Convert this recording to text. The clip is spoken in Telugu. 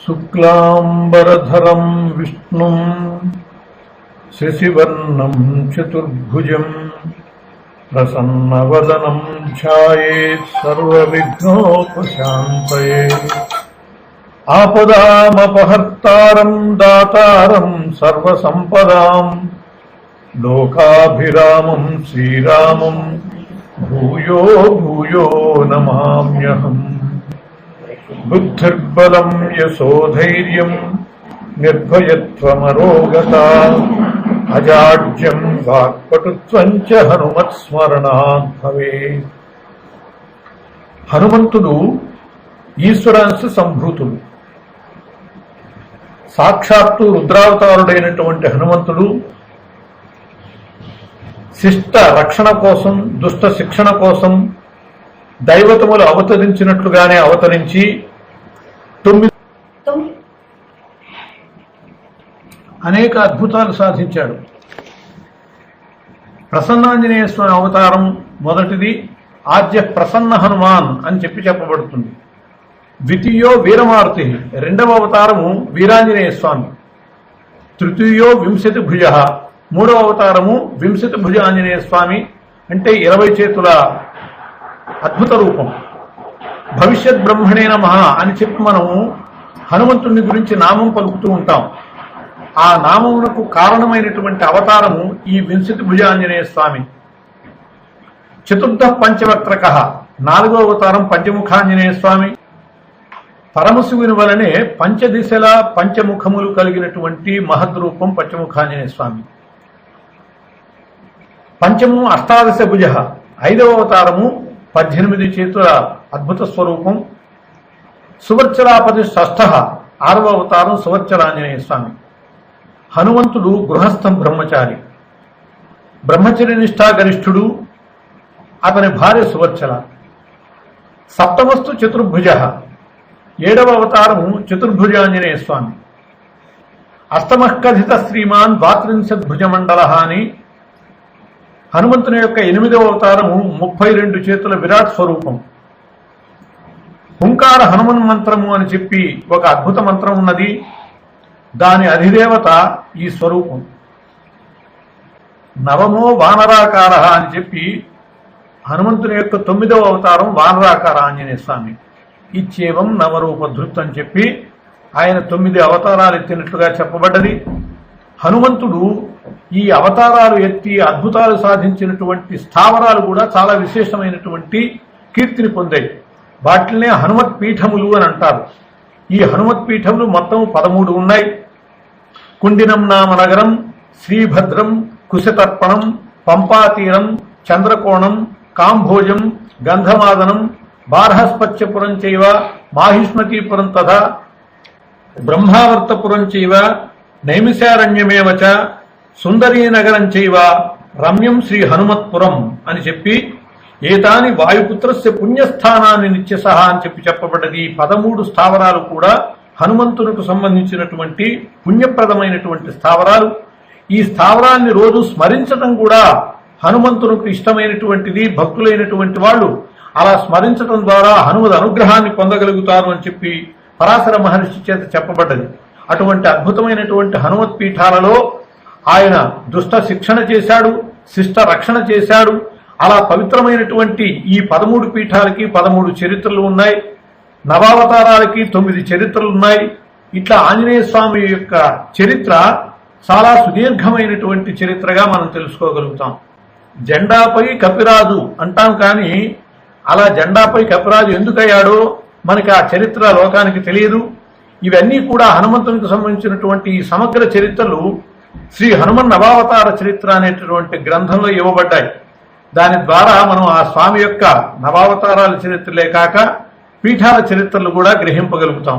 శుక్లాంబరధరం విష్ణుం శశివర్ణం చతుర్భుజం ప్రసన్నవదనం ఛాయేత్ సర్వవిఘ్నోపశాంతయే. ఆపదామపహర్తారం దాతారం సర్వసంపదాం లోకాభిరామం శ్రీరామం భూయో భూయో నమామ్యహం. బుద్ధిర్బలం యశోధైర్యం నిర్భయత్వమరోగత అజాడ్యం వాక్పటుత్వం చ హనుమత్స్మరణాత్ భవేత్. హనుమంతుడు ఈశ్వరాంశ సంభూతుడు. సాక్షాత్తు రుద్రావతారుడైనటువంటి హనుమంతుడు శిష్ట రక్షణ కోసం, దుష్ట శిక్షణ కోసం దైవతములు అవతరించినట్లుగానే అవతరించి అనేక అద్భుతాలు సాధించాడు. ప్రసన్నాంజనేయ స్వామి అవతారం మొదటిది. ఆద్య ప్రసన్న హనుమాన్ అని చెప్పబడుతుంది. ద్వితీయో వీరమారుతి, రెండవ అవతారము వీరాంజనేయ స్వామి. తృతీయో వింశతి భుజ, మూడవ అవతారము వింశతి భుజ ఆంజనేయ స్వామి, అంటే 20 చేతుల అద్భుత రూపం. భవిష్యత్ బ్రహ్మణే నమః అని చెప్పి మనము హనుమంతుని గురించి నామం పలుకుతూ ఉంటాం. ఆ నామమునకు కారణమైనటువంటి అవతారము ఈ వింశతి భుజ ఆంజనేయ స్వామి. చతుర్థ పంచవక్త్రక, 4వ అవతారం పంచముఖాంజనేయ స్వామి. పరమశివుని వలనే పంచదిశల పంచముఖములు కలిగినటువంటి మహద్రూపం పంచముఖాంజనేయ స్వామి. పంచము అష్టాదశ భుజ, 5వ అవతారము 18 చేతుల అద్భుత స్వరూపం. సువర్చలాపతి షష్ఠ, 6వ అవతారం సువర్చలాంజనేయ స్వామి. హనుమంతుడు గృహస్థం బ్రహ్మచారి, బ్రహ్మచర్య నిష్ఠా గరిష్ఠుడు. అతని భార్య సువర్చల. సప్తమస్తు చతుర్భుజ, 7వ అవతారము చతుర్భుజాంజనేయ స్వామి. అష్టమఃకథిత శ్రీమాన్ ద్వాత్రింశద్భుజమండల అని హనుమంతుని యొక్క 8వ అవతారము 32 చేతుల విరాట్ స్వరూపం. హుంకార హనుమన్ మంత్రము అని చెప్పి ఒక అద్భుత మంత్రం ఉన్నది. దాని అధిదేవత ఈ స్వరూపం. నవమో వానరాకార అని చెప్పి హనుమంతుని యొక్క 9వ అవతారం వానరాకార ఆంజనేయ స్వామి. ఇచ్చేవం నవరూప ధృత్ అని చెప్పి ఆయన 9 అవతారాలు ఎత్తినట్లుగా చెప్పబడ్డది. హనుమంతుడు ఈ అవతారాలు ఎత్తి అద్భుతాలు సాధించినటువంటి స్థావరాలు కూడా చాలా విశేషమైనటువంటి కీర్తిని పొందాయి. వాటినే హనుమత్ పీఠములు అని అంటారు. ఈ హనుమత్ పీఠములు మొత్తం 13 ఉన్నాయి. కుండినం నామ నగరం, శ్రీభద్రం, కుశతర్పణం, పంపాతీరం, చంద్రకోణం, కాంభోజం, గంధమాదనం, బార్హస్పత్యపురం చైవ, మాహిష్మతీపురం తథా బ్రహ్మావర్తపురం చైవ, నైమిశారణ్యమేవ చ, సుందరీనగరం చైవ, రమ్యం శ్రీ హనుమత్పురం అని చెప్పి ఏతాని వాయుపుత్రస్య పుణ్యస్థానాన్ని నిత్యసహ అని చెప్పి చెప్పబడ్డది. 13 స్థావరాలు కూడా హనుమంతునికి సంబంధించినటువంటి పుణ్యప్రదమైనటువంటి స్థావరాలు. ఈ స్థావరాన్ని రోజు స్మరించడం కూడా హనుమంతునికి ఇష్టమైనటువంటిది. భక్తులైనటువంటి వాళ్ళు అలా స్మరించడం ద్వారా హనుమద్ అనుగ్రహాన్ని పొందగలుగుతారు అని చెప్పి పరాశర మహర్షి చేత చెప్పబడ్డది. అటువంటి అద్భుతమైనటువంటి హనుమత్ పీఠాలలో ఆయన దుష్ట శిక్షణ చేశాడు, శిష్ట రక్షణ చేశాడు. అలా పవిత్రమైనటువంటి ఈ 13 పీఠాలకి 13 చరిత్రలు ఉన్నాయి. నవావతారాలకి 9 చరిత్రలు ఉన్నాయి. ఇట్లా ఆంజనేయ స్వామి యొక్క చరిత్ర చాలా సుదీర్ఘమైనటువంటి చరిత్రగా మనం తెలుసుకోగలుగుతాం. జెండాపై కపిరాజు అంటాం, కానీ అలా జెండాపై కపిరాజు ఎందుకయ్యాడో మనకి ఆ చరిత్ర లోకానికి తెలియదు. ఇవన్నీ కూడా హనుమంతునికి సంబంధించినటువంటి ఈ సమగ్ర చరిత్రలు శ్రీ హనుమన్ నవావతార చరిత్ర అనేటటువంటి గ్రంథంలో ఇవ్వబడ్డాయి. దాని ద్వారా మనం ఆ స్వామి యొక్క నవావతారాల చరిత్రలే కాక పీఠాల చరిత్రలు కూడా గ్రహింపగలుగుతాం.